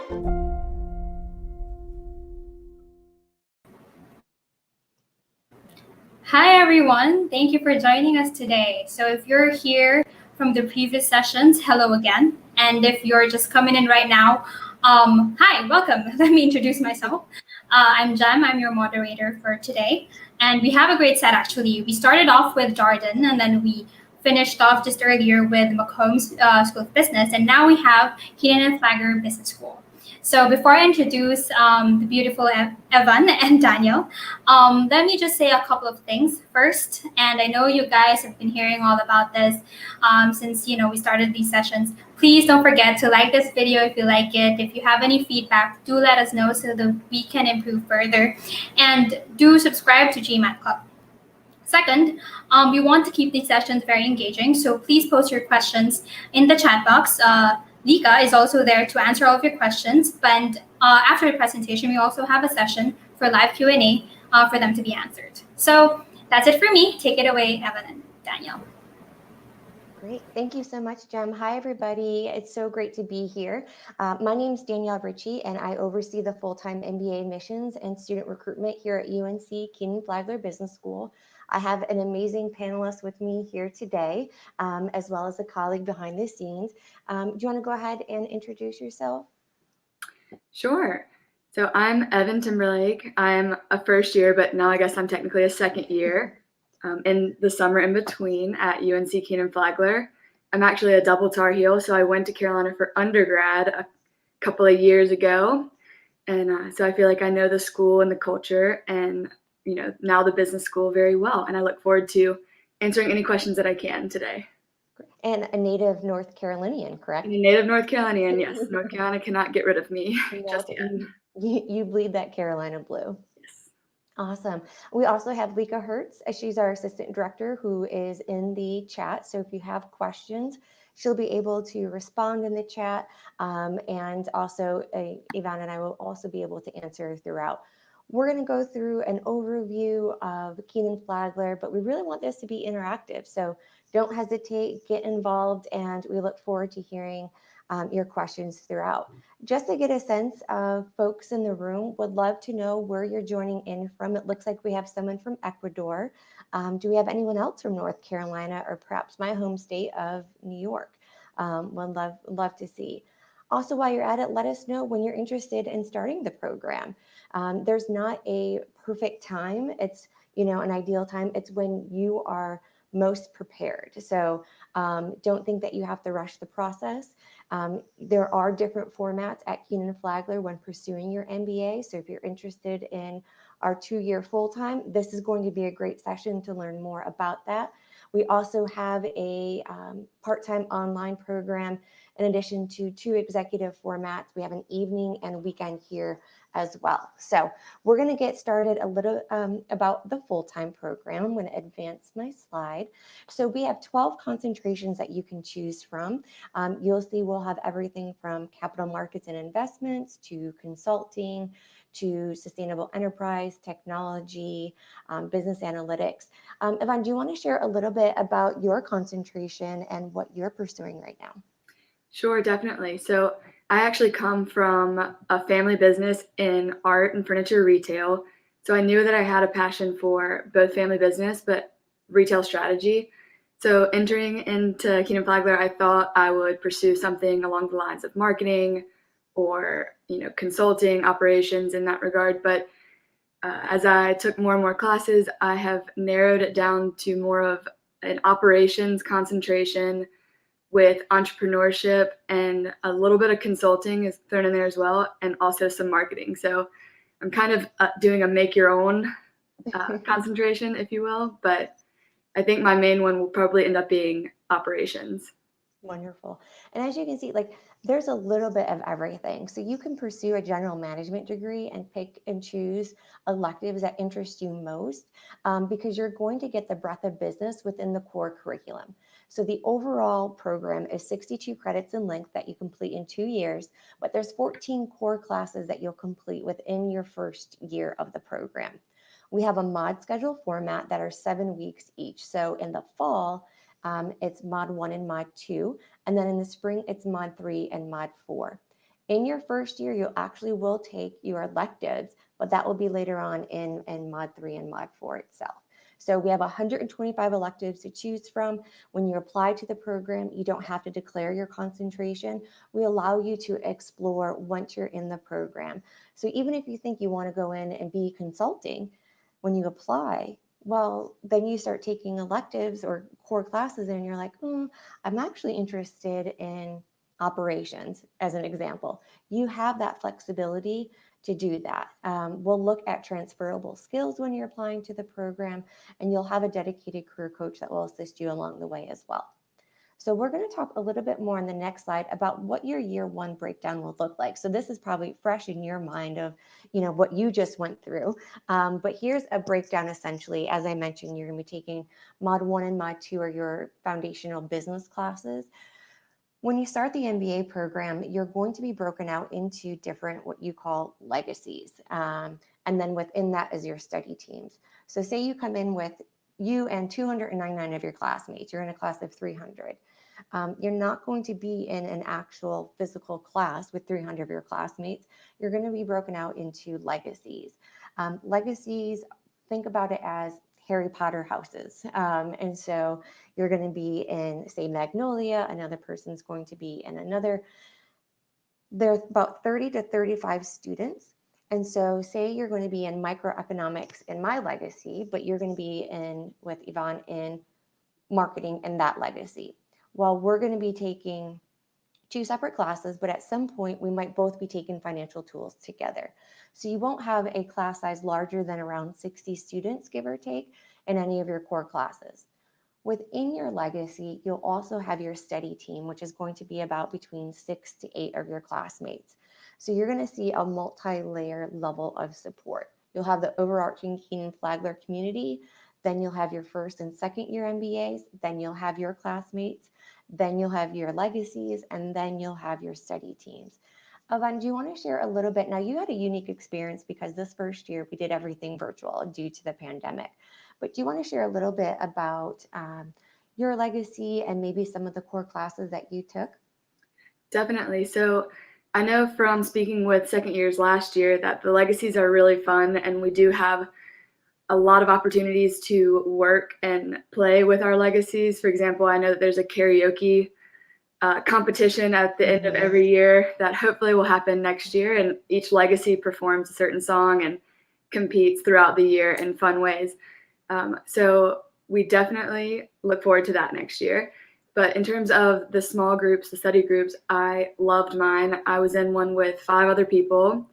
Hi everyone, thank you for joining us today. So if you're here from the previous sessions, hello again. And if you're just coming in right now, hi, welcome. Let me introduce myself. I'm Jem, I'm your moderator for today. And we have a great set actually. We started off with Jordan and then we finished off just earlier with Macomb's School of Business. And now we have Kenan-Flagler Business School. So before I introduce the beautiful Evanne and Danielle, let me just say a couple of things first. And I know you guys have been hearing all about this since we started these sessions. Please don't forget to like this video if you like it. If you have any feedback, do let us know so that we can improve further. And do subscribe to GMAT Club. Second, we want to keep these sessions very engaging, so please post your questions in the chat box. Lika is also there to answer all of your questions. And after the presentation, we also have a session for live Q&A for them to be answered. So that's it for me. Take it away, Evan and Danielle. Great. Thank you so much, Jem. Hi, everybody. It's so great to be here. My name is Danielle Richie, and I oversee the full-time MBA admissions and student recruitment here at UNC Kenan-Flagler Business School. I have an amazing panelist with me here today, as well as a colleague behind the scenes. Do you want to go ahead and introduce yourself? Sure. So I'm Evan Timberlake. I'm a first year, but now I guess I'm technically a second year in the summer in between at UNC Kenan-Flagler. I'm actually a double Tar Heel, so I went to Carolina for undergrad a couple of years ago. And so I feel like I know the school and the culture and, now the business school very well. And I look forward to answering any questions that I can today. And a native North Carolinian, correct? A native North Carolinian, yes. North Carolina cannot get rid of me just yet. You bleed that Carolina blue. Yes. Awesome. We also have Lika Hertz. She's our assistant director who is in the chat. So if you have questions, she'll be able to respond in the chat. And also Evanne and I will also be able to answer throughout. We're going to go through an overview of Kenan-Flagler, but we really want this to be interactive. So don't hesitate, get involved, and we look forward to hearing your questions throughout. Just to get a sense of folks in the room, would love to know where you're joining in from. It looks like we have someone from Ecuador. Do we have anyone else from North Carolina or perhaps my home state of New York? Would love to see. Also, while you're at it, let us know when you're interested in starting the program. There's not a perfect time. It's an ideal time. It's when you are most prepared. So don't think that you have to rush the process. There are different formats at Kenan-Flagler when pursuing your MBA. So if you're interested in our 2-year full-time, this is going to be a great session to learn more about that. We also have a part-time online program in addition to 2 executive formats. We have an evening and weekend here as well. So we're going to get started a little about the full-time program. I'm going to advance my slide. So we have 12 concentrations that you can choose from. You'll see we'll have everything from capital markets and investments to consulting to sustainable enterprise, technology, business analytics. Evanne, do you want to share a little bit about your concentration and what you're pursuing right now? Sure, definitely. So I actually come from a family business in art and furniture retail. So I knew that I had a passion for both family business, but retail strategy. So entering into Kenan-Flagler, I thought I would pursue something along the lines of marketing or, consulting, operations in that regard. But as I took more and more classes, I have narrowed it down to more of an operations concentration with entrepreneurship, and a little bit of consulting is thrown in there as well, and also some marketing. So I'm kind of doing a make your own concentration, if you will, but I think my main one will probably end up being operations. Wonderful. And as you can see, there's a little bit of everything. So you can pursue a general management degree and pick and choose electives that interest you most because you're going to get the breadth of business within the core curriculum. So the overall program is 62 credits in length that you complete in 2 years, but there's 14 core classes that you'll complete within your first year of the program. We have a mod schedule format that are 7 weeks each. So in the fall, it's mod 1 and mod 2. And then in the spring, it's mod 3 and mod 4. In your first year, you actually will take your electives, but that will be later on in Mod 3 and Mod 4 itself. So we have 125 electives to choose from. When you apply to the program, you don't have to declare your concentration. We allow you to explore once you're in the program. So even if you think you want to go in and be consulting, when you apply, well, then you start taking electives or core classes and you're like, I'm actually interested in operations, as an example. You have that flexibility to do that. We'll look at transferable skills when you're applying to the program, and you'll have a dedicated career coach that will assist you along the way as well. So we're going to talk a little bit more on the next slide about what your year one breakdown will look like. So this is probably fresh in your mind of, what you just went through. But here's a breakdown essentially. As I mentioned, you're going to be taking Mod 1 and Mod 2 are your foundational business classes. When you start the MBA program, you're going to be broken out into different, what you call legacies. And then within that is your study teams. So say you come in with you and 299 of your classmates, you're in a class of 300. You're not going to be in an actual physical class with 300 of your classmates. You're going to be broken out into legacies. Legacies, think about it as Harry Potter houses. And so you're going to be in, say, Magnolia, another person's going to be in another. There's about 30 to 35 students. And so say you're going to be in microeconomics in my legacy, but you're going to be in with Evanne in marketing in that legacy. Well, we're going to be taking two separate classes, but at some point we might both be taking financial tools together. So you won't have a class size larger than around 60 students, give or take, in any of your core classes. Within your legacy, you'll also have your study team, which is going to be about between 6 to 8 of your classmates. So you're going to see a multi-layer level of support. You'll have the overarching Kenan-Flagler community, then you'll have your first and second year MBAs, then you'll have your classmates, then you'll have your legacies, and then you'll have your study teams. Evanne, do you want to share a little bit? Now, you had a unique experience because this first year we did everything virtual due to the pandemic. But do you want to share a little bit about your legacy and maybe some of the core classes that you took? Definitely. So I know from speaking with second years last year that the legacies are really fun, and we do have a lot of opportunities to work and play with our legacies. For example, I know that there's a karaoke competition at the end of every year that hopefully will happen next year, and each legacy performs a certain song and competes throughout the year in fun ways. So we definitely look forward to that next year. But in terms of the small groups, the study groups, I loved mine. I was in one with 5 other people,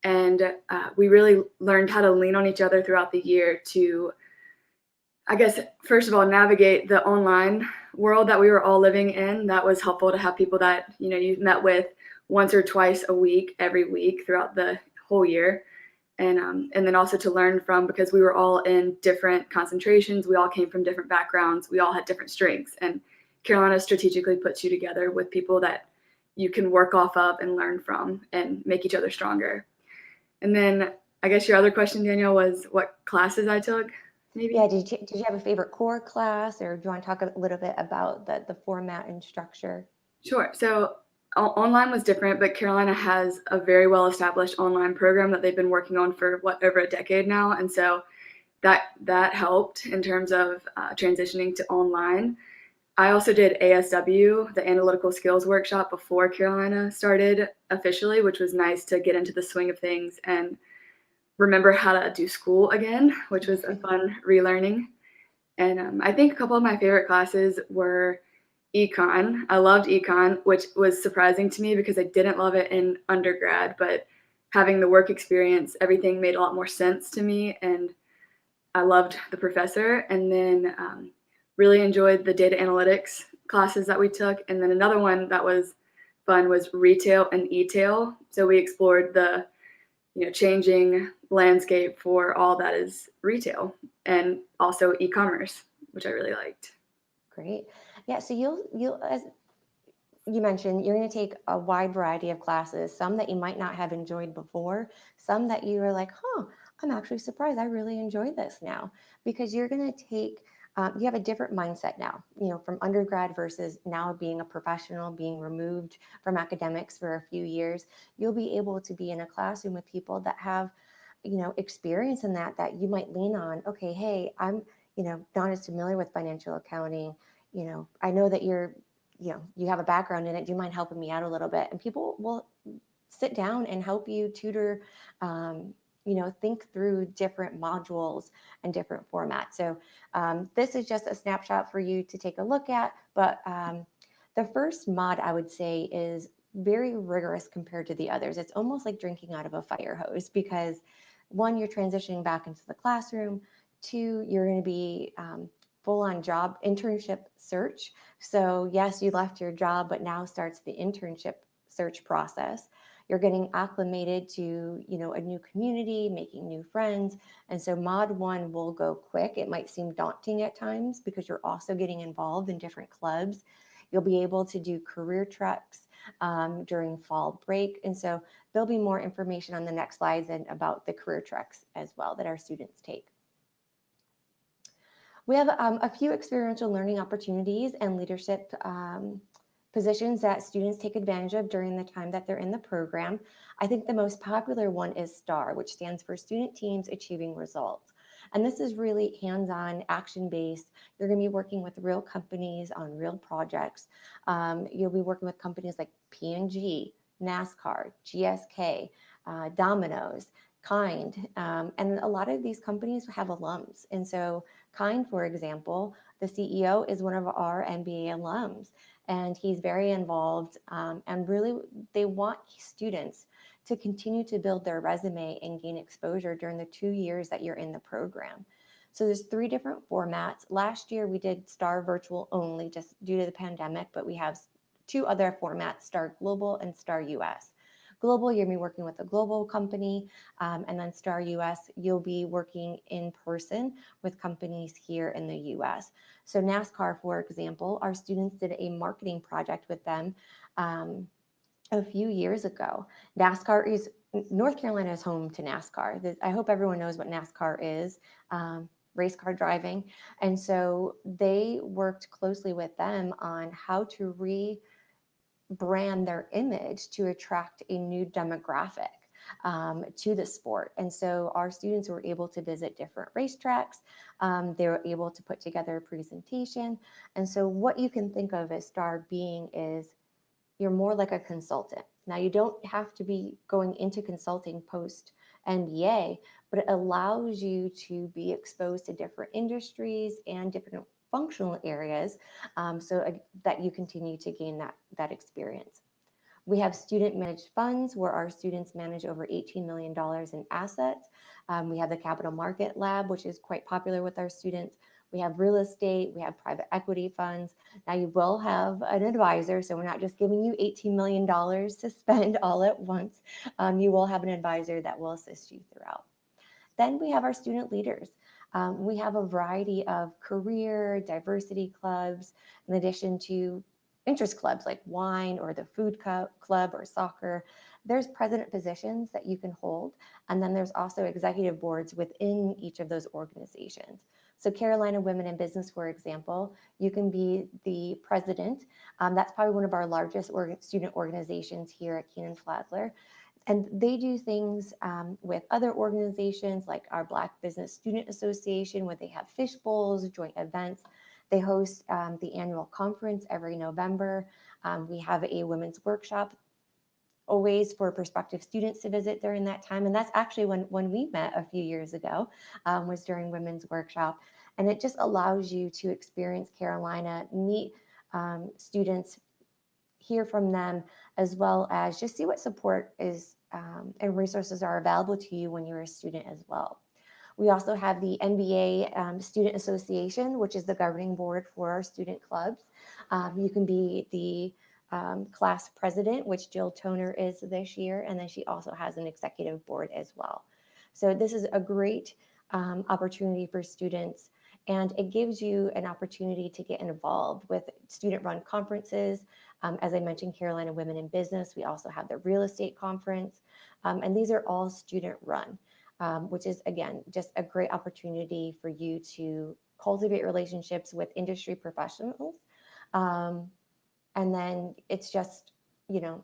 and we really learned how to lean on each other throughout the year to, I guess, first of all, navigate the online world that we were all living in. That was helpful to have people that, you met with once or twice a week, every week throughout the whole year. And then also to learn from, because we were all in different concentrations. We all came from different backgrounds. We all had different strengths. And Carolina strategically puts you together with people that you can work off of and learn from and make each other stronger. And then I guess your other question, Danielle, was what classes I took, maybe? Yeah, did you have a favorite core class, or do you want to talk a little bit about the format and structure? Sure. So online was different, but Carolina has a very well-established online program that they've been working on for over a decade now. And so that helped in terms of transitioning to online. I also did ASW, the Analytical Skills Workshop, before Carolina started officially, which was nice to get into the swing of things and remember how to do school again, which was a fun relearning. And I think a couple of my favorite classes were econ. I loved econ, which was surprising to me because I didn't love it in undergrad, but having the work experience, everything made a lot more sense to me, and I loved the professor. And then really enjoyed the data analytics classes that we took. And then another one that was fun was retail and e-tail. So we explored the changing landscape for all that is retail and also e-commerce, which I really liked. Great. Yeah, so you'll as you mentioned, you're going to take a wide variety of classes, some that you might not have enjoyed before, some that you were like, I'm actually surprised I really enjoy this now, because you're going to take you have a different mindset now, from undergrad versus now being a professional, being removed from academics for a few years. You'll be able to be in a classroom with people that have, experience in that you might lean on. Okay, hey, I'm, not as familiar with financial accounting. I know that you have a background in it. Do you mind helping me out a little bit? And people will sit down and help you tutor, think through different modules and different formats. So this is just a snapshot for you to take a look at. But the first mod, I would say, is very rigorous compared to the others. It's almost like drinking out of a fire hose because, one, you're transitioning back into the classroom. Two, you're going to be full-on job internship search. So yes, you left your job, but now starts the internship search process. You're getting acclimated to, a new community, making new friends. And so mod 1 will go quick. It might seem daunting at times because you're also getting involved in different clubs. You'll be able to do career treks during fall break. And so there'll be more information on the next slides and about the career treks as well that our students take. We have a few experiential learning opportunities and leadership positions that students take advantage of during the time that they're in the program. I think the most popular one is STAR, which stands for Student Teams Achieving Results. And this is really hands-on, action-based. You're going to be working with real companies on real projects. You'll be working with companies like P&G, NASCAR, GSK, Domino's, Kind, and a lot of these companies have alums. And so Kind, for example, the CEO is one of our MBA alums, and he's very involved, and really they want students to continue to build their resume and gain exposure during the 2 years that you're in the program. So there's 3 different formats. Last year we did STAR virtual only just due to the pandemic, but we have 2 other formats, STAR Global and STAR US. Global, you're going to be working with a global company, and then STAR US, you'll be working in person with companies here in the US. So NASCAR, for example, our students did a marketing project with them a few years ago. NASCAR is, North Carolina is home to NASCAR. I hope everyone knows what NASCAR is. Race car driving. And so they worked closely with them on how to rebrand their image to attract a new demographic to the sport. And so our students were able to visit different racetracks. They were able to put together a presentation. And so what you can think of as STAR being is you're more like a consultant. Now, you don't have to be going into consulting post MBA, but it allows you to be exposed to different industries and different functional areas, so that you continue to gain that experience. We have student managed funds where our students manage over $18 million in assets. We have the capital market lab, which is quite popular with our students. We have real estate, we have private equity funds. Now you will have an advisor, so we're not just giving you $18 million to spend all at once. You will have an advisor that will assist you throughout. Then we have our student leaders. We have a variety of career, diversity clubs, in addition to interest clubs like wine or the food club or soccer. There's president positions that you can hold. And then there's also executive boards within each of those organizations. So Carolina Women in Business, for example, you can be the president. That's probably one of our largest student organizations here at Kenan-Flagler. And they do things with other organizations like our Black Business Student Association, where they have fish bowls, joint events. They host the annual conference every November. We have a women's workshop always for prospective students to visit during that time. And that's actually when we met a few years ago, was during women's workshop. And it just allows you to experience Carolina, meet students, hear from them, as well as just see what support is and resources are available to you when you're a student as well. We also have the MBA Student Association, which is the governing board for our student clubs. You can be the class president, which Jill Toner is this year, and then she also has an executive board as well. So this is a great opportunity for students, and it gives you an opportunity to get involved with student-run conferences. As I mentioned, Carolina Women in Business, we also have the real estate conference, and these are all student-run. Which is, again, just a great opportunity for you to cultivate relationships with industry professionals. And then it's just,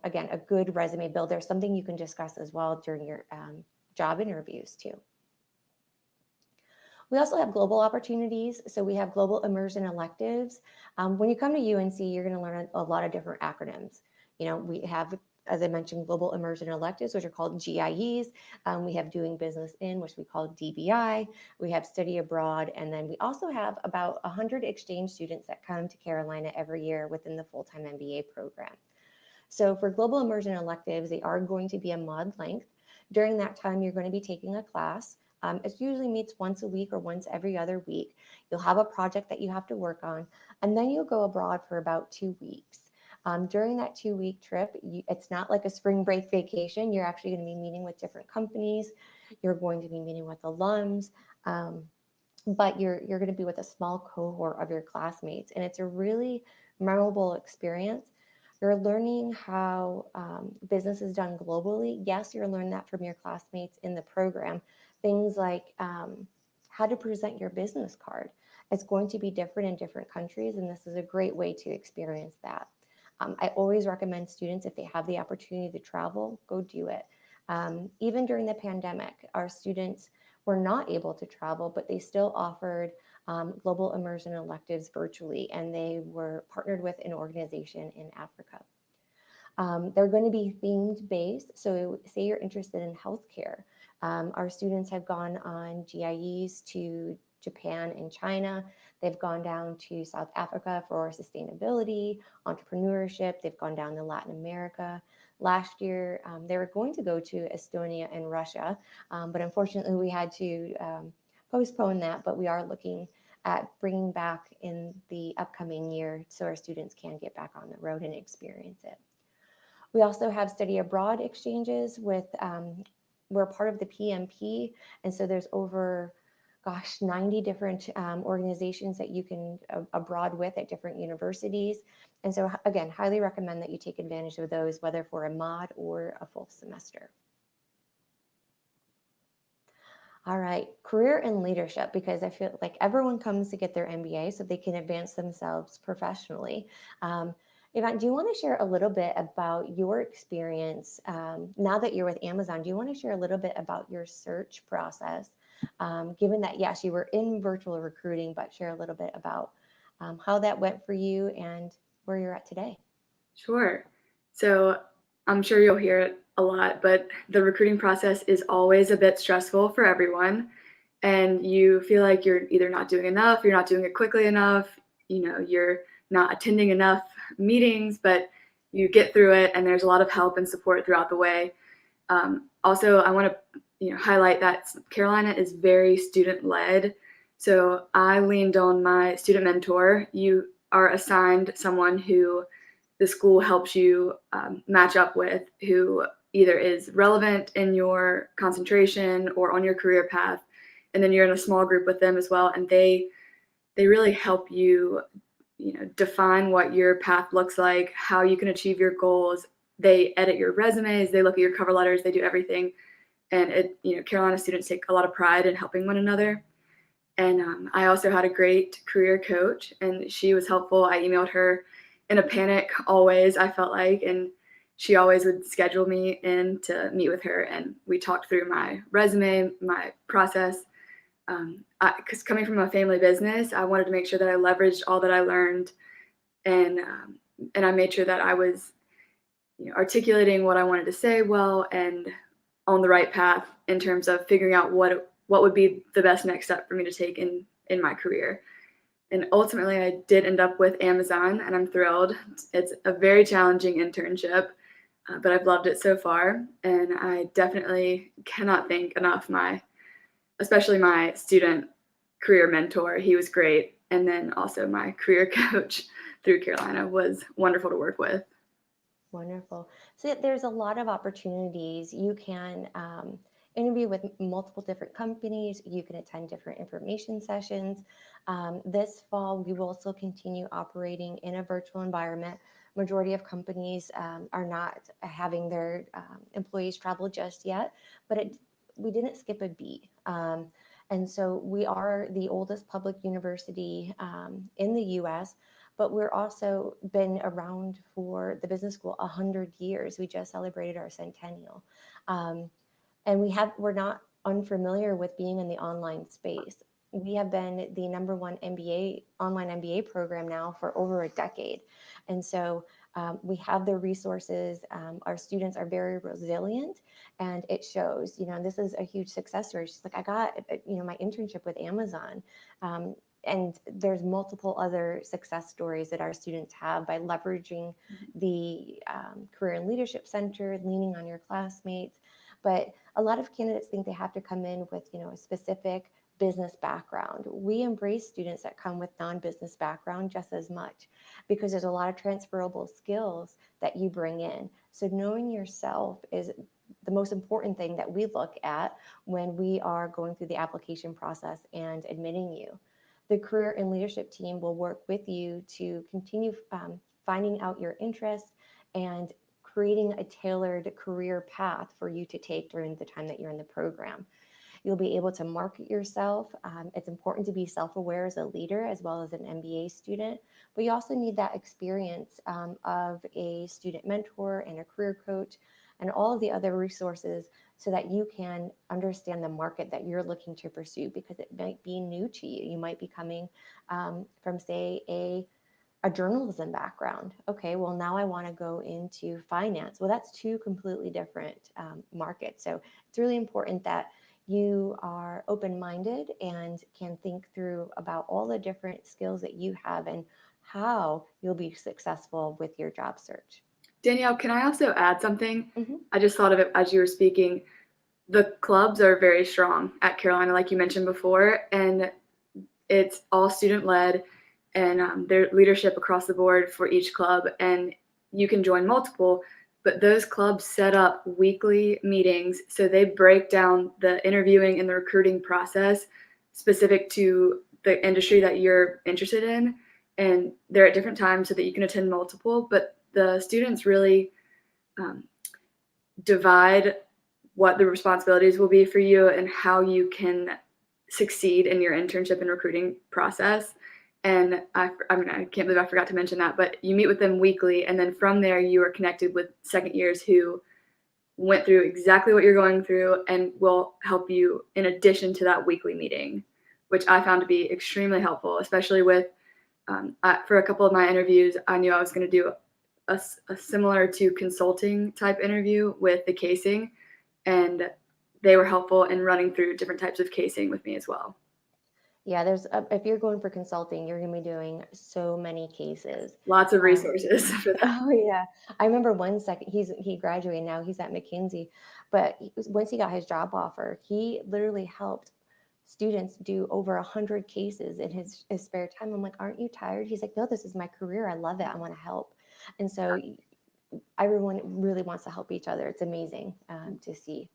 again, a good resume builder, something you can discuss as well during your job interviews too. We also have global opportunities. So we have global immersion electives. When you come to UNC, you're going to learn a lot of different acronyms. We have, as I mentioned, global immersion electives, which are called GIEs. We have doing business in, which we call DBI. We have study abroad. And then we also have about 100 exchange students that come to Carolina every year within the full-time MBA program. So for global immersion electives, they are going to be a mod length. During that time, you're going to be taking a class. It usually meets once a week or once every other week. You'll have a project that you have to work on, and then you'll go abroad for about 2 weeks. During that 2-week trip, it's not like a spring break vacation. You're actually going to be meeting with different companies. You're going to be meeting with alums, but you're going to be with a small cohort of your classmates, and it's a really memorable experience. You're learning how business is done globally. Yes, you're learning that from your classmates in the program. Things like how to present your business card. It's going to be different in different countries, and this is a great way to experience that. I always recommend students, if they have the opportunity to travel, go do it. Even during the pandemic, our students were not able to travel, but they still offered global immersion electives virtually, and they were partnered with an organization in Africa. They're going to be themed based. So say you're interested in healthcare. Our students have gone on GIEs to Japan and China. They've gone down to South Africa for sustainability, entrepreneurship. They've gone down to Latin America. Last year, they were going to go to Estonia and Russia, but unfortunately we had to postpone that, but we are looking at bringing back in the upcoming year so our students can get back on the road and experience it. We also have study abroad exchanges with, we're part of the PMP, and so there's over, 90 different organizations that you can abroad with at different universities. And so again, highly recommend that you take advantage of those, whether for a mod or a full semester. All right, career and leadership, because I feel like everyone comes to get their MBA so they can advance themselves professionally. Evanne, do you want to share a little bit about your experience now that you're with Amazon? Do you want to share a little bit about your search process, given that, yes, you were in virtual recruiting, but share a little bit about how that went for you and where you're at today? Sure. So I'm sure you'll hear it a lot, but the recruiting process is always a bit stressful for everyone. And you feel like you're either not doing enough, you're not doing it quickly enough, you're not attending enough meetings, but you get through it, and there's a lot of help and support throughout the way. Also, I want to highlight that Carolina is very student-led. So I leaned on my student mentor. You are assigned someone who the school helps you match up with, who either is relevant in your concentration or on your career path. And then you're in a small group with them as well. And they really help you, define what your path looks like, how you can achieve your goals. They edit your resumes, they look at your cover letters, they do everything. And Carolina students take a lot of pride in helping one another. And I also had a great career coach, and she was helpful. I emailed her in a panic always, I felt like, and she always would schedule me in to meet with her, and we talked through my resume, my process. Because coming from a family business, I wanted to make sure that I leveraged all that I learned, and I made sure that I was articulating what I wanted to say well and on the right path in terms of figuring out what would be the best next step for me to take in my career. And ultimately, I did end up with Amazon, and I'm thrilled. It's a very challenging internship, but I've loved it so far. And I definitely cannot thank enough especially my student career mentor. He was great. And then also my career coach through Carolina was wonderful to work with. Wonderful. So there's a lot of opportunities. You can interview with multiple different companies. You can attend different information sessions. This fall, we will also continue operating in a virtual environment. Majority of companies are not having their employees travel just yet, but we didn't skip a beat. And so we are the oldest public university in the US, but we're also been around for the business school 100 years. We just celebrated our centennial. And we're not unfamiliar with being in the online space. We have been the number one online MBA program now for over a decade. And so we have the resources. Our students are very resilient, and it shows. This is a huge success story. She's like, I got my internship with Amazon. And there's multiple other success stories that our students have by leveraging the Career and Leadership Center, leaning on your classmates. But a lot of candidates think they have to come in with a specific business background. We embrace students that come with non-business background just as much, because there's a lot of transferable skills that you bring in. So knowing yourself is the most important thing that we look at when we are going through the application process and admitting you. The Career and Leadership team will work with you to continue finding out your interests and creating a tailored career path for you to take during the time that you're in the program. You'll be able to market yourself. It's important to be self-aware as a leader as well as an MBA student, but you also need that experience of a student mentor and a career coach and all of the other resources so that you can understand the market that you're looking to pursue, because it might be new to you. You might be coming from, say, a journalism background. Okay, well, now I want to go into finance. Well, that's two completely different markets. So it's really important that you are open-minded and can think through about all the different skills that you have and how you'll be successful with your job search. Danielle, can I also add something? Mm-hmm. I just thought of it as you were speaking. The clubs are very strong at Carolina, like you mentioned before, and it's all student-led, and there's leadership across the board for each club, and you can join multiple, but those clubs set up weekly meetings, so they break down the interviewing and the recruiting process specific to the industry that you're interested in, and they're at different times so that you can attend multiple, but the students really divide what the responsibilities will be for you and how you can succeed in your internship and recruiting process. And I can't believe I forgot to mention that, but you meet with them weekly, and then from there you are connected with second years who went through exactly what you're going through and will help you in addition to that weekly meeting, which I found to be extremely helpful, especially with for a couple of my interviews, I knew I was going to do a similar to consulting type interview with the casing, and they were helpful in running through different types of casing with me as well. Yeah, if you're going for consulting, you're going to be doing so many cases. Lots of resources for that. Oh yeah, I remember he graduated, now he's at McKinsey, but once he got his job offer, he literally helped students do over 100 cases in his spare time. I'm like, aren't you tired? He's like, no, this is my career. I love it. I want to help. And so everyone really wants to help each other. It's amazing to see.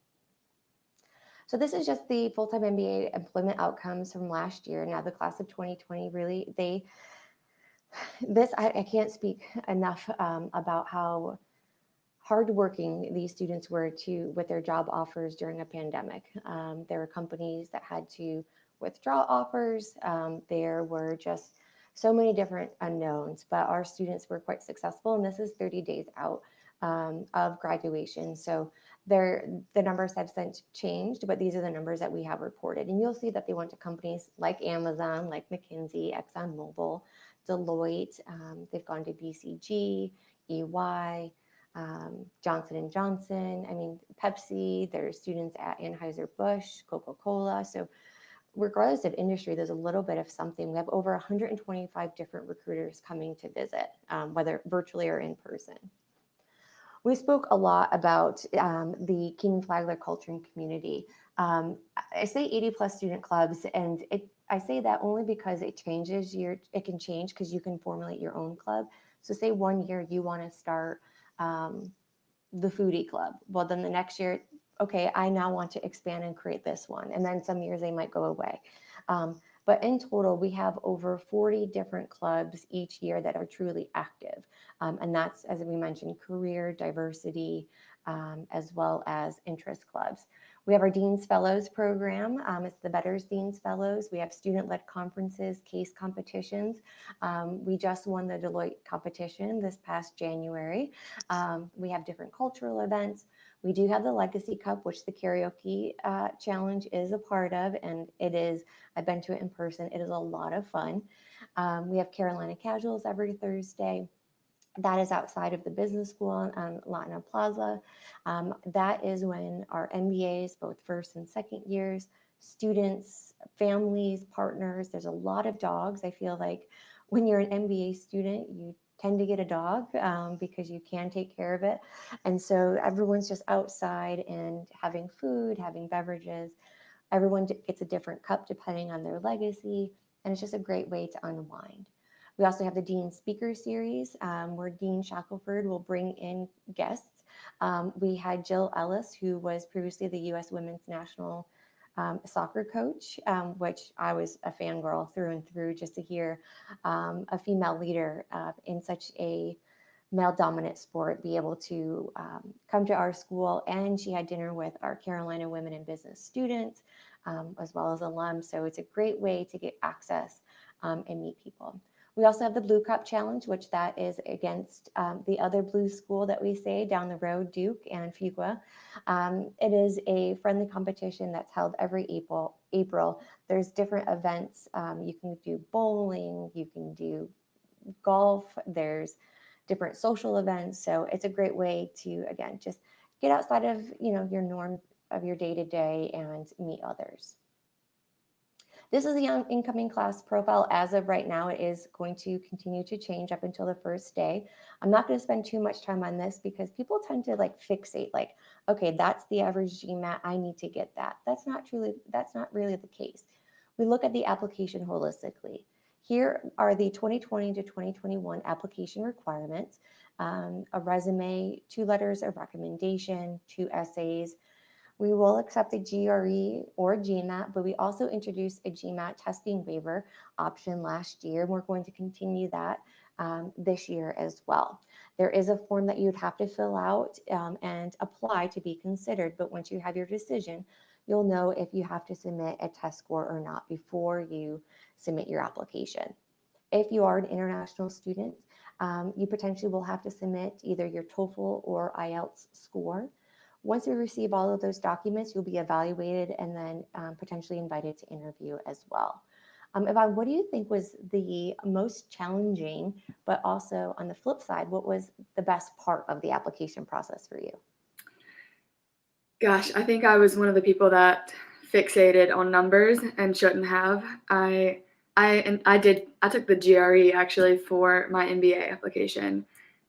So this is just the full-time MBA employment outcomes from last year. Now the class of 2020, really, I can't speak enough about how hardworking these students were with their job offers during a pandemic. There were companies that had to withdraw offers. There were just so many different unknowns, but our students were quite successful, and this is 30 days out of graduation. So the numbers have since changed, but these are the numbers that we have reported. And you'll see that they went to companies like Amazon, like McKinsey, ExxonMobil, Deloitte. They've gone to BCG, EY, Johnson & Johnson, Pepsi, there's students at Anheuser-Busch, Coca-Cola. So regardless of industry, there's a little bit of something. We have over 125 different recruiters coming to visit, whether virtually or in person. We spoke a lot about the Kenan-Flagler culture and community. I say 80 plus student clubs, and I say that only because it can change because you can formulate your own club. So say 1 year you want to start the foodie club. Well, then the next year, okay, I now want to expand and create this one. And then some years they might go away. But in total, we have over 40 different clubs each year that are truly active. And that's, as we mentioned, career, diversity, as well as interest clubs. We have our Dean's Fellows program. It's the Betters Dean's Fellows. We have student-led conferences, case competitions. We just won the Deloitte competition this past January. We have different cultural events. We do have the Legacy Cup, which the karaoke challenge is a part of, and it is, I've been to it in person, it is a lot of fun. We have Carolina Casuals every Thursday. That is outside of the business school on Latina Plaza. That is when our MBAs, both first and second years, students, families, partners, there's a lot of dogs. I feel like when you're an MBA student, you tend to get a dog because you can take care of it. And so everyone's just outside and having food, having beverages. Everyone gets a different cup depending on their legacy. And it's just a great way to unwind. We also have the Dean Speaker Series where Dean Shackelford will bring in guests. We had Jill Ellis, who was previously the U.S. Women's National soccer coach, which I was a fangirl through and through just to hear a female leader in such a male-dominant sport be able to come to our school. And she had dinner with our Carolina Women in Business students as well as alums. So it's a great way to get access and meet people. We also have the Blue Cup Challenge, which that is against the other blue school that we say down the road, Duke and Fuqua. It is a friendly competition that's held every April. There's different events. You can do bowling, you can do golf, there's different social events. So it's a great way to, again, just get outside of, your norm of your day-to-day and meet others. This is the incoming class profile. As of right now, it is going to continue to change up until the first day. I'm not going to spend too much time on this because people tend to fixate, okay, that's the average GMAT, I need to get that. That's not really the case. We look at the application holistically. Here are the 2020 to 2021 application requirements: a resume, 2 letters of recommendation, 2 essays. We will accept a GRE or GMAT, but we also introduced a GMAT testing waiver option last year, and we're going to continue that this year as well. There is a form that you'd have to fill out and apply to be considered, but once you have your decision, you'll know if you have to submit a test score or not before you submit your application. If you are an international student, you potentially will have to submit either your TOEFL or IELTS score. Once we receive all of those documents, you'll be evaluated and then potentially invited to interview as well. Evanne, what do you think was the most challenging, but also on the flip side, what was the best part of the application process for you? Gosh, I think I was one of the people that fixated on numbers and shouldn't have. I took the GRE actually for my MBA application,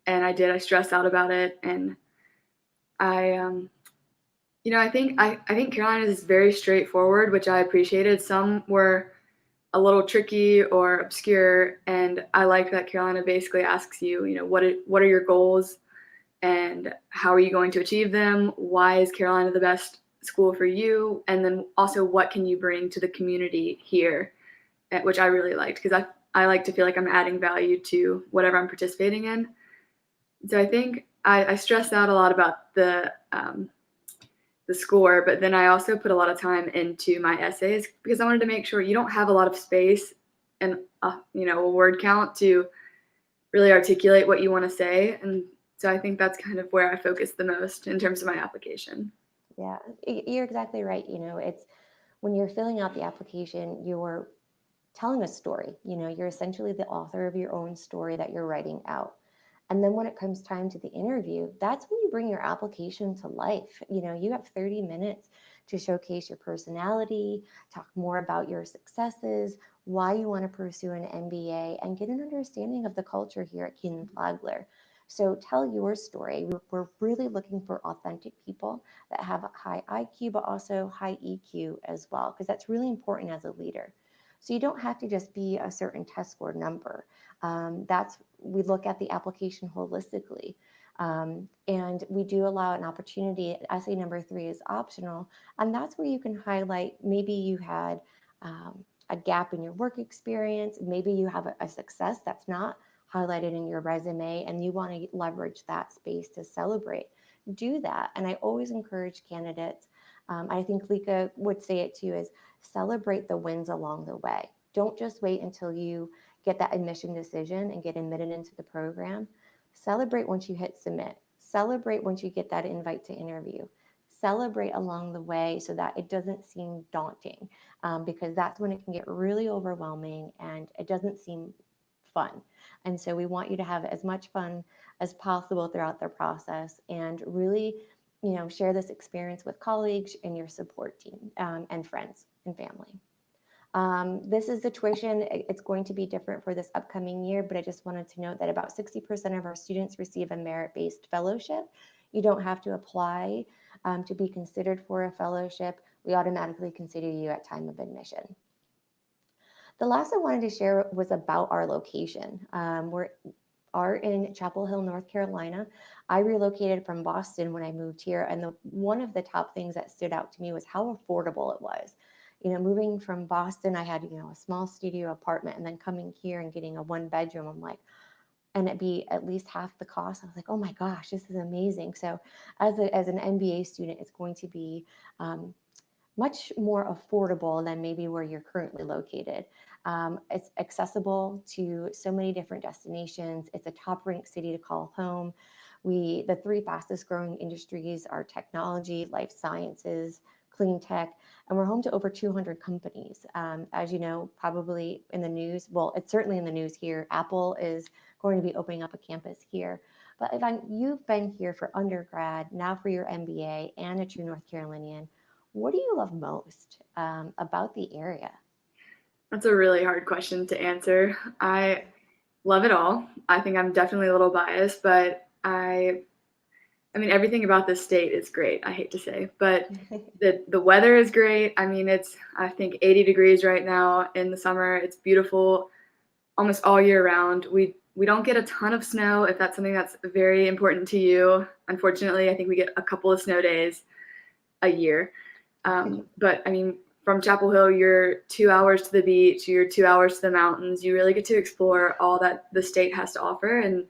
and I stressed out about it, and I think Carolina is very straightforward, which I appreciated. Some were a little tricky or obscure, and I like that Carolina basically asks you, what are your goals and how are you going to achieve them? Why is Carolina the best school for you? And then also, what can you bring to the community here, which I really liked because I like to feel like I'm adding value to whatever I'm participating in. So I think I stressed out a lot about the score, but then I also put a lot of time into my essays because I wanted to make sure you don't have a lot of space and a word count to really articulate what you want to say. And so I think that's kind of where I focus the most in terms of my application. Yeah, you're exactly right. It's when you're filling out the application, you're telling a story. You're essentially the author of your own story that you're writing out. And then when it comes time to the interview, that's when you bring your application to life. You have 30 minutes to showcase your personality, talk more about your successes, why you want to pursue an MBA, and get an understanding of the culture here at Kenan-Flagler. So tell your story. We're really looking for authentic people that have a high IQ, but also high EQ as well, because that's really important as a leader. So you don't have to just be a certain test score number. We look at the application holistically. And we do allow an opportunity. Essay number 3 is optional. And that's where you can highlight, maybe you had a gap in your work experience. Maybe you have a success that's not highlighted in your resume and you want to leverage that space to celebrate. Do that. And I always encourage candidates I think Lika would say it too, is celebrate the wins along the way. Don't just wait until you get that admission decision and get admitted into the program. Celebrate once you hit submit. Celebrate once you get that invite to interview. Celebrate along the way so that it doesn't seem daunting, because that's when it can get really overwhelming and it doesn't seem fun. And so we want you to have as much fun as possible throughout the process and really, share this experience with colleagues and your support team, and friends and family. This is the tuition. It's going to be different for this upcoming year, but I just wanted to note that about 60% of our students receive a merit-based fellowship. You don't have to apply to be considered for a fellowship. We automatically consider you at time of admission. The last I wanted to share was about our location. We are in Chapel Hill, North Carolina. I relocated from Boston when I moved here, and one of the top things that stood out to me was how affordable it was. Moving from Boston, I had, a small studio apartment, and then coming here and getting a 1-bedroom, I'm like, and it'd be at least half the cost. I was like, oh my gosh, this is amazing. So as an MBA student, it's going to be much more affordable than maybe where you're currently located. It's accessible to so many different destinations. It's a top-ranked city to call home. The 3 fastest growing industries are technology, life sciences, clean tech, and we're home to over 200 companies. As you know, probably in the news, well, it's certainly in the news here, Apple is going to be opening up a campus here. But Evanne, you've been here for undergrad, now for your MBA, and a true North Carolinian. What do you love most about the area? That's a really hard question to answer. I love it all. I think I'm definitely a little biased, but I mean, everything about this state is great, I hate to say, but the weather is great. I mean, it's, I think, 80 degrees right now in the summer. It's beautiful almost all year round. We don't get a ton of snow, if that's something that's very important to you. Unfortunately, I think we get a couple of snow days a year. But I mean, from Chapel Hill, you're 2 hours to the beach, you're 2 hours to the mountains. You really get to explore all that the state has to offer. And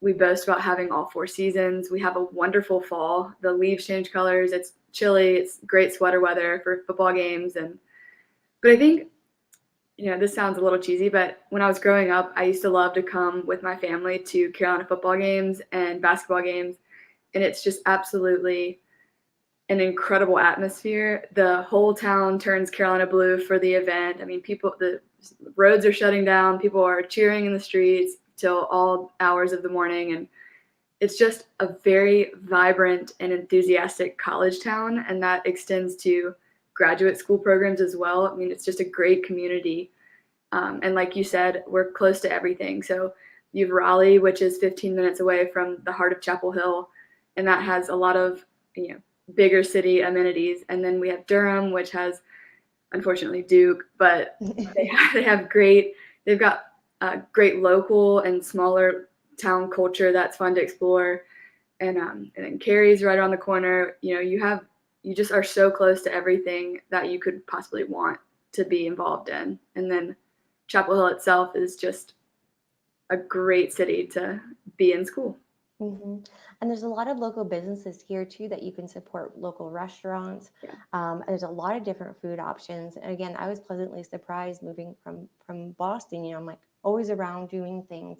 we boast about having all 4 seasons. We have a wonderful fall. The leaves change colors. It's chilly. It's great sweater weather for football games. But I think, this sounds a little cheesy, but when I was growing up, I used to love to come with my family to Carolina football games and basketball games. And it's just absolutely an incredible atmosphere. The whole town turns Carolina blue for the event. I mean, the roads are shutting down. People are cheering in the streets till all hours of the morning. And it's just a very vibrant and enthusiastic college town. And that extends to graduate school programs as well. I mean, it's just a great community. And like you said, we're close to everything. So you have Raleigh, which is 15 minutes away from the heart of Chapel Hill. And that has a lot of, bigger city amenities. And then we have Durham, which has, unfortunately, Duke, but they've got great local and smaller town culture that's fun to explore. And then Cary's right around the corner. You just are so close to everything that you could possibly want to be involved in. And then Chapel Hill itself is just a great city to be in school. Mm-hmm. And there's a lot of local businesses here too that you can support, local restaurants. Yeah. There's a lot of different food options. And again, I was pleasantly surprised moving from Boston. I'm like always around doing things,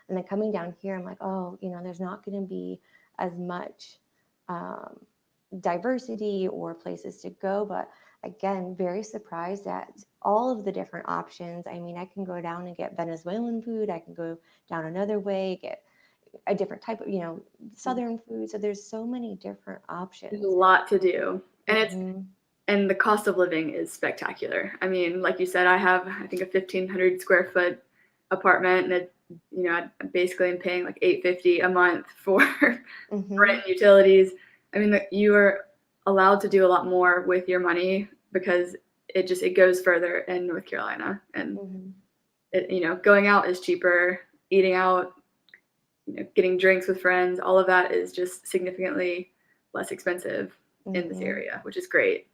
and then coming down here, I'm like, oh, there's not going to be as much diversity or places to go. But again, very surprised at all of the different options. I mean, I can go down and get Venezuelan food. I can go down another way, get a different type of, Southern food. So there's so many different options. There's a lot to do. And and the cost of living is spectacular. I mean, like you said, I have, I think, a 1,500 square foot apartment, and I basically am paying like $850 a month for rent and utilities. I mean, you are allowed to do a lot more with your money because it goes further in North Carolina. And going out is cheaper, eating out, getting drinks with friends, all of that is just significantly less expensive in this area, which is great.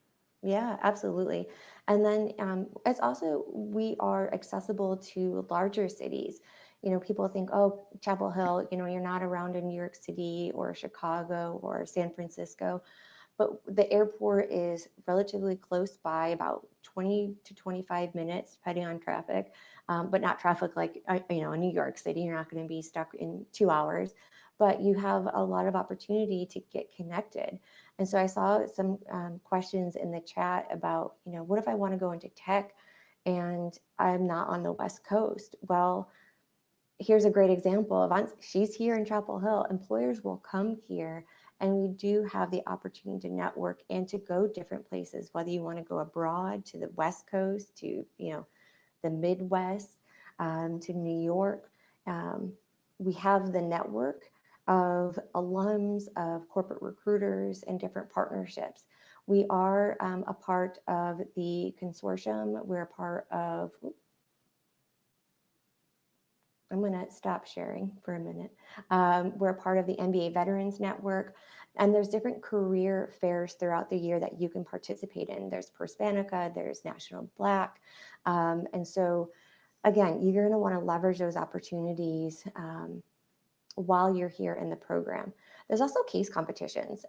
Yeah, absolutely. And then it's also, we are accessible to larger cities. People think, oh, Chapel Hill, you're not around in New York City or Chicago or San Francisco. but the airport is relatively close by, about 20 to 25 minutes, depending on traffic, but not traffic like, in New York City. You're not going to be stuck in 2 hours, but you have a lot of opportunity to get connected. And so I saw some questions in the chat about, what if I want to go into tech and I'm not on the West Coast? Well, here's a great example of, she's here in Chapel Hill. Employers will come here, and we do have the opportunity to network and to go different places, whether you want to go abroad to the West Coast, to, the Midwest, to New York. We have the network of alums, of corporate recruiters, and different partnerships. We are a part of the consortium. We're a part of, I'm going to stop sharing for a minute. We're a part of the MBA Veterans Network, and there's different career fairs throughout the year that you can participate in. There's Perspanica, there's National Black. And so, again, you're going to want to leverage those opportunities while you're here in the program. There's also case competitions.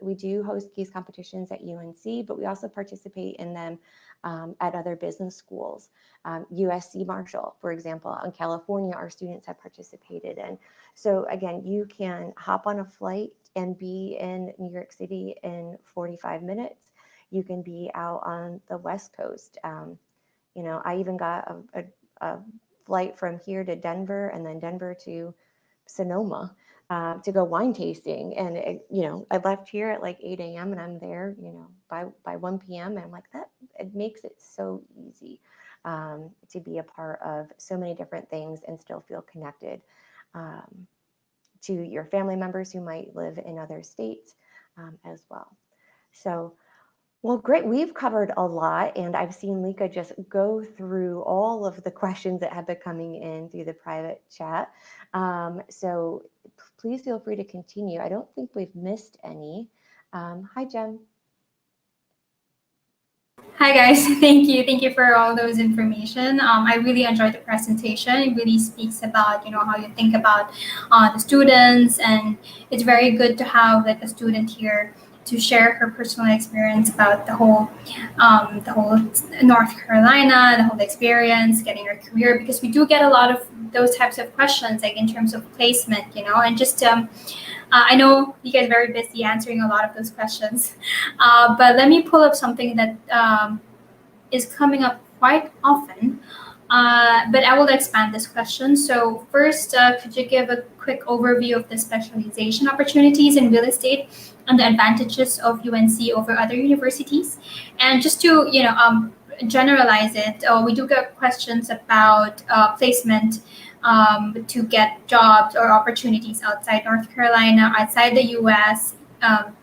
We do host case competitions at UNC, but we also participate in them at other business schools. USC Marshall, for example, in California, our students have participated in. So again, you can hop on a flight and be in New York City in 45 minutes. You can be out on the West Coast. I even got a flight from here to Denver, and then Denver to Sonoma to go wine tasting. And, I left here at like 8 a.m. and I'm there, by 1 p.m. And I'm like, it makes it so easy to be a part of so many different things and still feel connected to your family members who might live in other states as well. So, well, great. We've covered a lot, and I've seen Lika just go through all of the questions that have been coming in through the private chat. So please feel free to continue. I don't think we've missed any. Hi, Jem. Hi guys, thank you. Thank you for all those information. I really enjoyed the presentation. It really speaks about, how you think about the students, and it's very good to have like a student here to share her personal experience about the whole North Carolina, the whole experience, getting her career, because we do get a lot of those types of questions, like in terms of placement, and just I know you guys are very busy answering a lot of those questions, but let me pull up something that is coming up quite often. But I will expand this question. So first, could you give a quick overview of the specialization opportunities in real estate and the advantages of UNC over other universities? And just to generalize it, we do get questions about placement to get jobs or opportunities outside North Carolina, outside the U.S.,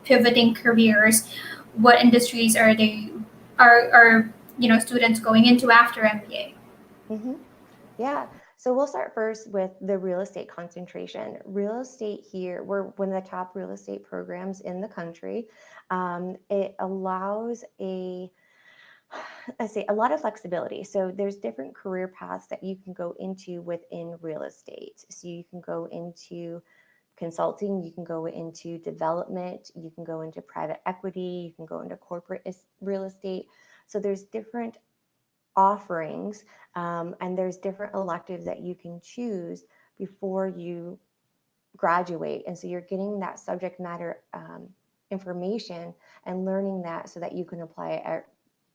pivoting careers. What industries are students going into after MBA? Mm-hmm. Yeah. So we'll start first with the real estate concentration. Real estate here, we're one of the top real estate programs in the country. It allows a lot of flexibility. So there's different career paths that you can go into within real estate. So you can go into consulting, you can go into development, you can go into private equity, you can go into corporate real estate. So there's different offerings, and there's different electives that you can choose before you graduate. And so you're getting that subject matter information and learning that so that you can apply it at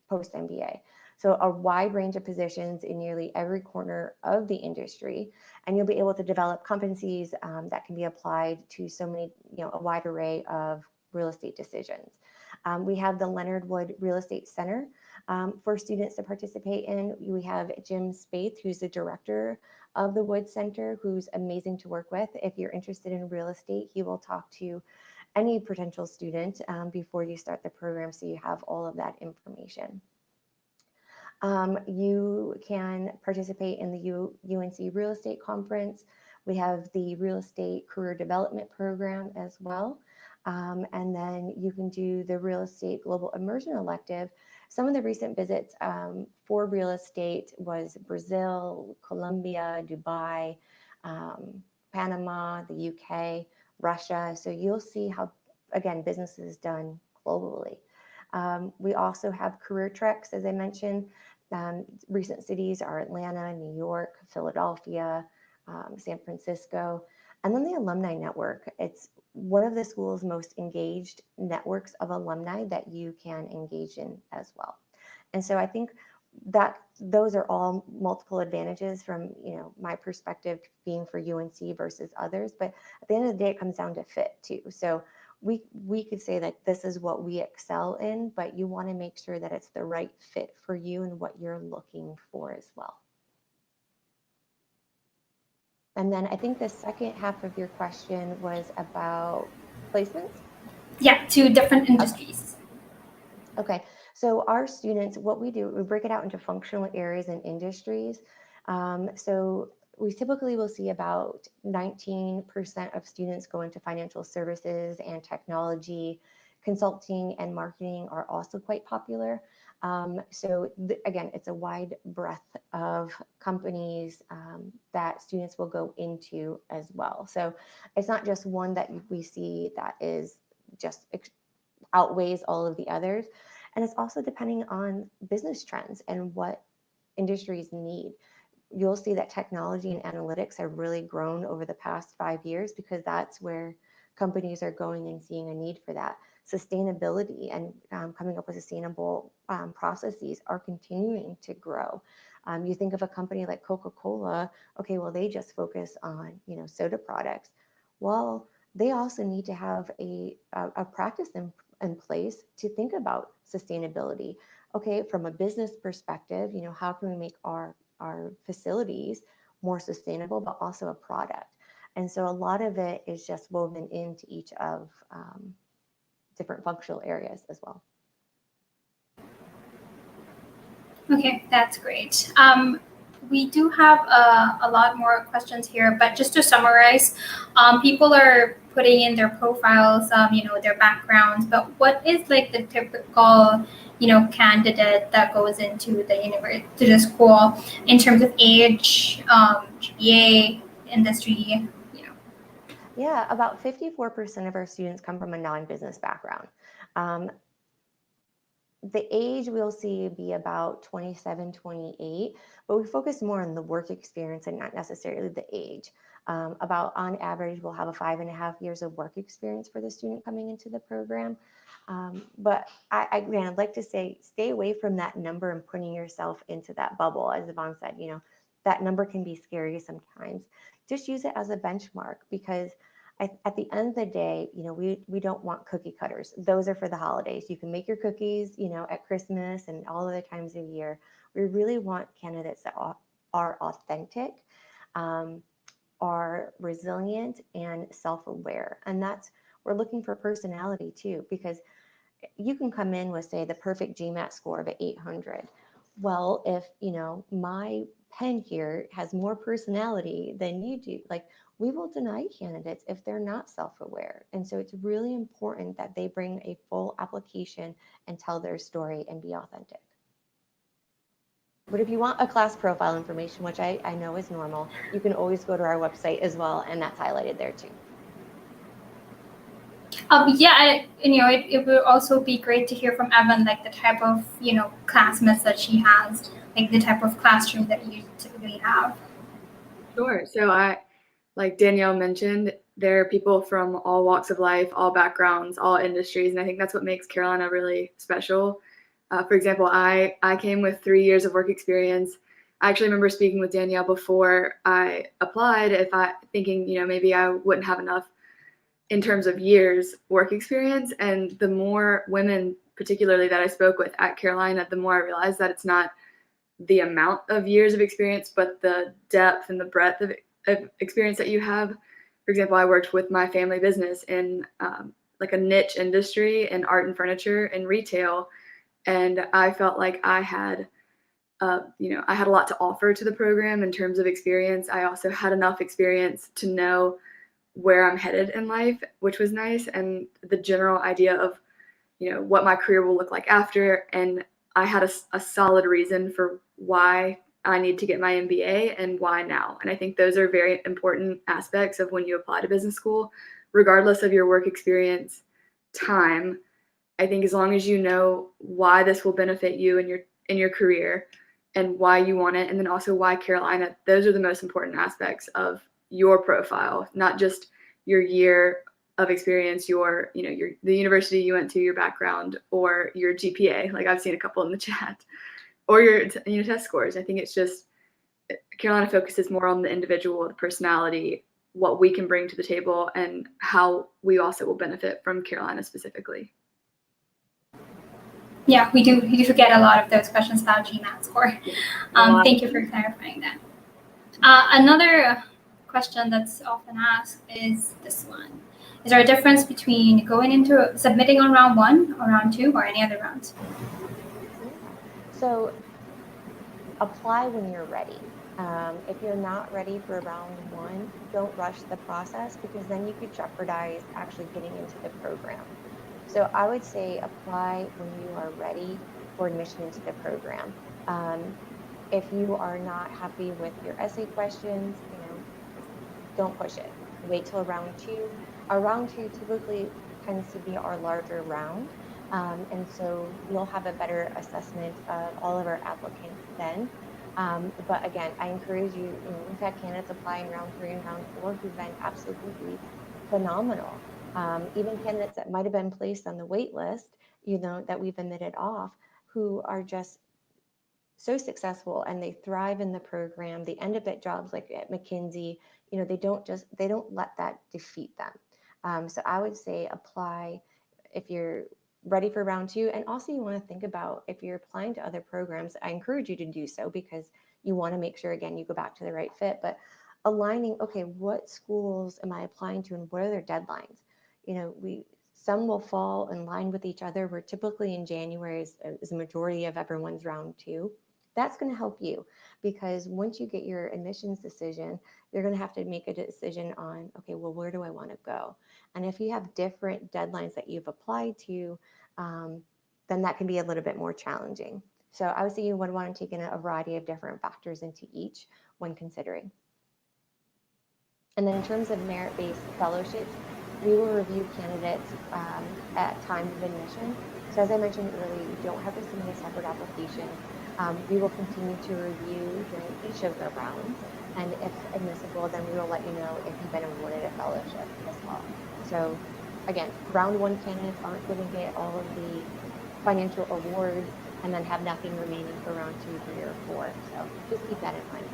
post MBA. So a wide range of positions in nearly every corner of the industry, and you'll be able to develop competencies that can be applied to so many, a wide array of real estate decisions. We have the Leonard Wood Real Estate Center for students to participate in. We have Jim Spaeth, who's the director of the Wood Center, who's amazing to work with. If you're interested in real estate, he will talk to any potential student before you start the program, so you have all of that information. You can participate in the UNC Real Estate Conference. We have the Real Estate Career Development Program as well. And then you can do the Real Estate Global Immersion elective. Some of the recent visits for real estate was Brazil, Colombia, Dubai, Panama, the UK, Russia. So you'll see how, again, business is done globally. We also have career treks, as I mentioned. Recent cities are Atlanta, New York, Philadelphia, San Francisco, and then the alumni network. It's one of the school's most engaged networks of alumni that you can engage in as well. And so I think that those are all multiple advantages from, my perspective being for UNC versus others. But at the end of the day, it comes down to fit too. So we could say that this is what we excel in, but you want to make sure that it's the right fit for you and what you're looking for as well. And then I think the second half of your question was about placements. Yeah, to different industries. Okay, so our students, what we do, we break it out into functional areas and industries. So we typically will see about 19% of students go into financial services and technology. Consulting and marketing are also quite popular. So again, it's a wide breadth of companies that students will go into as well. So it's not just one that we see that is just outweighs all of the others. And it's also depending on business trends and what industries need. You'll see that technology and analytics have really grown over the past 5 years because that's where companies are going and seeing a need for that. Sustainability and coming up with sustainable processes are continuing to grow. You think of a company like Coca-Cola, okay, well, they just focus on, soda products. Well, they also need to have a practice in place to think about sustainability. Okay, from a business perspective, how can we make our facilities more sustainable, but also a product? And so a lot of it is just woven into each of different functional areas as well. Okay, that's great. We do have a lot more questions here, but just to summarize, people are putting in their profiles, their backgrounds, but what is like the typical, candidate that goes into the school in terms of age, GPA, industry, Yeah, about 54% of our students come from a non-business background. The age we'll see be about 27, 28, but we focus more on the work experience and not necessarily the age. About on average, we'll have a 5.5 years of work experience for the student coming into the program. But I'd like to say, stay away from that number and putting yourself into that bubble. As Evanne said, that number can be scary sometimes. Just use it as a benchmark because at the end of the day, we don't want cookie cutters. Those are for the holidays. You can make your cookies, at Christmas and all other times of year. We really want candidates that are authentic, are resilient, and self-aware. And we're looking for personality too, because you can come in with, say, the perfect GMAT score of 800. Well, if, my pen here has more personality than you do, we will deny candidates if they're not self-aware. And so it's really important that they bring a full application and tell their story and be authentic. But if you want a class profile information, which I know is normal, you can always go to our website as well, and that's highlighted there too. It would also be great to hear from Evan, like the type of, classmates that she has, like the type of classroom that you typically have. Sure. So like Danielle mentioned, there are people from all walks of life, all backgrounds, all industries, and I think that's what makes Carolina really special. For example, I came with 3 years of work experience. I actually remember speaking with Danielle before I applied, thinking, maybe I wouldn't have enough in terms of years work experience. And the more women, particularly that I spoke with at Carolina, the more I realized that it's not the amount of years of experience, but the depth and the breadth of experience that you have. For example, I worked with my family business in like a niche industry in art and furniture and retail. And I felt like I had a lot to offer to the program in terms of experience. I also had enough experience to know where I'm headed in life, which was nice, and the general idea of, what my career will look like after. And I had a solid reason for why I need to get my MBA and why now. And I think those are very important aspects of when you apply to business school, regardless of your work experience time. I think as long as you know why this will benefit you in your career and why you want it, and then also why Carolina, those are the most important aspects of your profile, not just your year of experience, the university you went to, your background, or your GPA. Like I've seen a couple in the chat, or your test scores. I think it's just Carolina focuses more on the individual, the personality, what we can bring to the table, and how we also will benefit from Carolina specifically. Yeah, we do get a lot of those questions about GMAT score. Thank you for clarifying that. Another question that's often asked is this one. Is there a difference between submitting on round 1 or round 2 or any other rounds? So apply when you're ready. If you're not ready for round 1, don't rush the process, because then you could jeopardize actually getting into the program. So I would say apply when you are ready for admission into the program. If you are not happy with your essay questions, don't push it. Wait till round 2. Our round 2 typically tends to be our larger round. And so we'll have a better assessment of all of our applicants then. But again, I encourage you, we've had candidates apply in round 3 and round 4 who've been absolutely phenomenal. Even candidates that might have been placed on the wait list, that we've admitted off, who are just so successful and they thrive in the program. They end up at jobs like at McKinsey. They don't let that defeat them. So I would say apply if you're ready for round 2. And also you want to think about if you're applying to other programs, I encourage you to do so, because you want to make sure, again, you go back to the right fit, but aligning, okay, what schools am I applying to and what are their deadlines? Some will fall in line with each other. We're typically in January is the majority of everyone's round 2. That's going to help you, because once you get your admissions decision, you're going to have to make a decision on, okay, well, where do I want to go? And if you have different deadlines that you've applied to, then that can be a little bit more challenging. So I would say you would want to take in a variety of different factors into each when considering. And then in terms of merit-based fellowships, we will review candidates at time of admission. So as I mentioned earlier, you don't have to submit a separate application. We will continue to review during each of the rounds. And if admissible, then we will let you know if you've been awarded a fellowship as well. So again, round 1 candidates aren't going to get all of the financial awards and then have nothing remaining for round 2, 3, or 4. So just keep that in mind.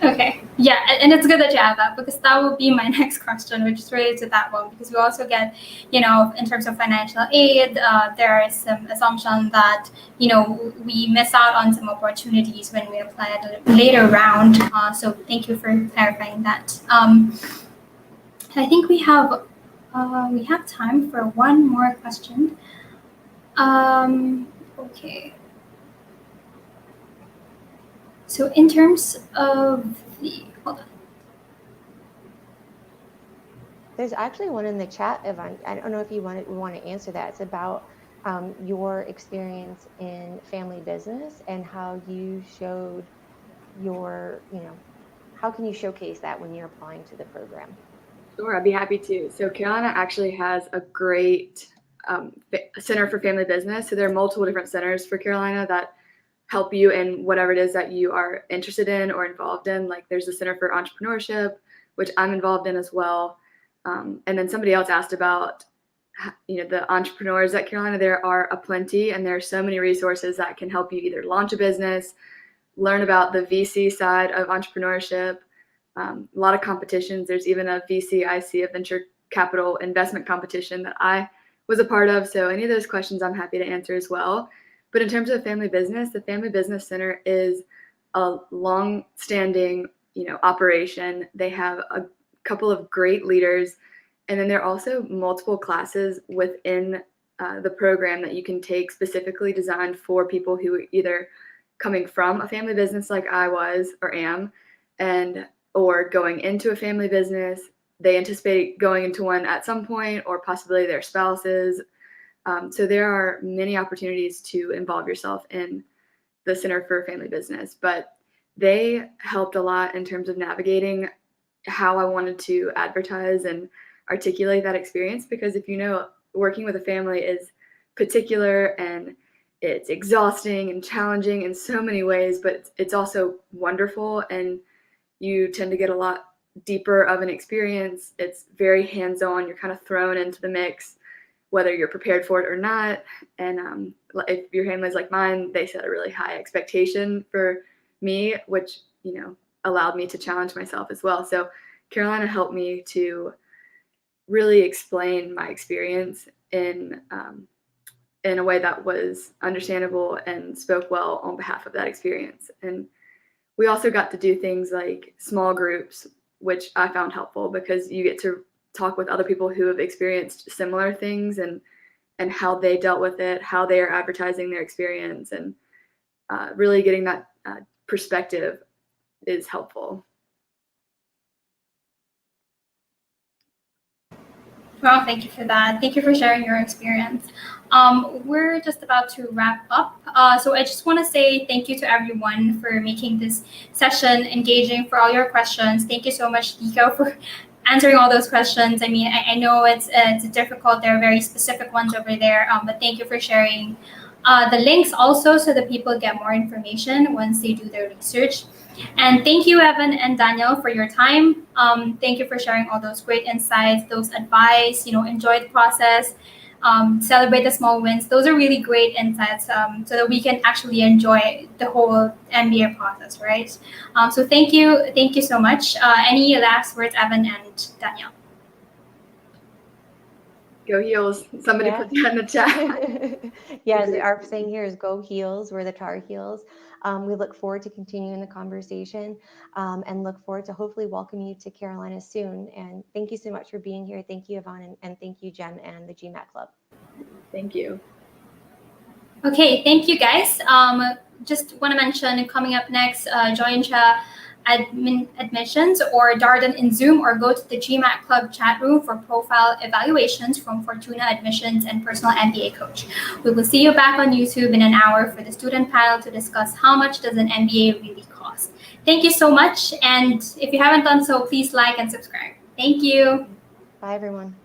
Okay, yeah, and it's good that you have that, because that will be my next question, which is related to that one, because we also get, in terms of financial aid, there is some assumption that, we miss out on some opportunities when we apply at a later round. So thank you for clarifying that. I think we have time for one more question. Okay. So in terms of hold on. There's actually one in the chat, Evanne. I don't know if you want to answer that. It's about your experience in family business and how you showed your, how can you showcase that when you're applying to the program? Sure, I'd be happy to. So Carolina actually has a great center for family business. So there are multiple different centers for Carolina that help you in whatever it is that you are interested in or involved in. Like there's a Center for Entrepreneurship, which I'm involved in as well. And then somebody else asked about, the entrepreneurs at Carolina. There are aplenty, and there are so many resources that can help you either launch a business, learn about the VC side of entrepreneurship, a lot of competitions. There's even a VCIC, a venture capital investment competition that I was a part of. So any of those questions I'm happy to answer as well. But in terms of family business, the Family Business Center is a long-standing, operation. They have a couple of great leaders, and then there are also multiple classes within the program that you can take specifically designed for people who are either coming from a family business like I was or am, or going into a family business. They anticipate going into one at some point, or possibly their spouses. So there are many opportunities to involve yourself in the Center for Family Business, but they helped a lot in terms of navigating how I wanted to advertise and articulate that experience. Because if working with a family is particular and it's exhausting and challenging in so many ways, but it's also wonderful, and you tend to get a lot deeper of an experience. It's very hands-on. You're kind of thrown into the mix, whether you're prepared for it or not. And if your family is like mine, they set a really high expectation for me, which, allowed me to challenge myself as well. So Carolina helped me to really explain my experience in a way that was understandable and spoke well on behalf of that experience. And we also got to do things like small groups, which I found helpful because you get to talk with other people who have experienced similar things and how they dealt with it, how they are advertising their experience, and really getting that perspective is helpful. Well, thank you for that. Thank you for sharing your experience. We're just about to wrap up. So I just want to say thank you to everyone for making this session engaging, for all your questions. Thank you so much, Nico, for answering all those questions. I mean, I know it's difficult. There are very specific ones over there, but thank you for sharing the links also so that people get more information once they do their research. And thank you, Evan and Danielle, for your time. Thank you for sharing all those great insights, those advice, enjoy the process, celebrate the small wins. Those are really great insights so that we can actually enjoy the whole MBA process, right? So thank you so much. Any last words, Evan and Danielle? Go Heels. Somebody put that in the chat. Yes, our saying here is go Heels. We're the Tar Heels. We look forward to continuing the conversation and look forward to hopefully welcoming you to Carolina soon. And thank you so much for being here. Thank you, Evanne, and thank you, Jen, and the GMAT Club. Thank you. Okay, thank you, guys. Just want to mention, coming up next, join admissions or Darden in Zoom, or go to the GMAT Club chat room for profile evaluations from Fortuna Admissions and personal MBA coach. We will see you back on YouTube in an hour for the student panel to discuss how much does an MBA really cost. Thank you so much. And if you haven't done so, please like and subscribe. Thank you. Bye, everyone.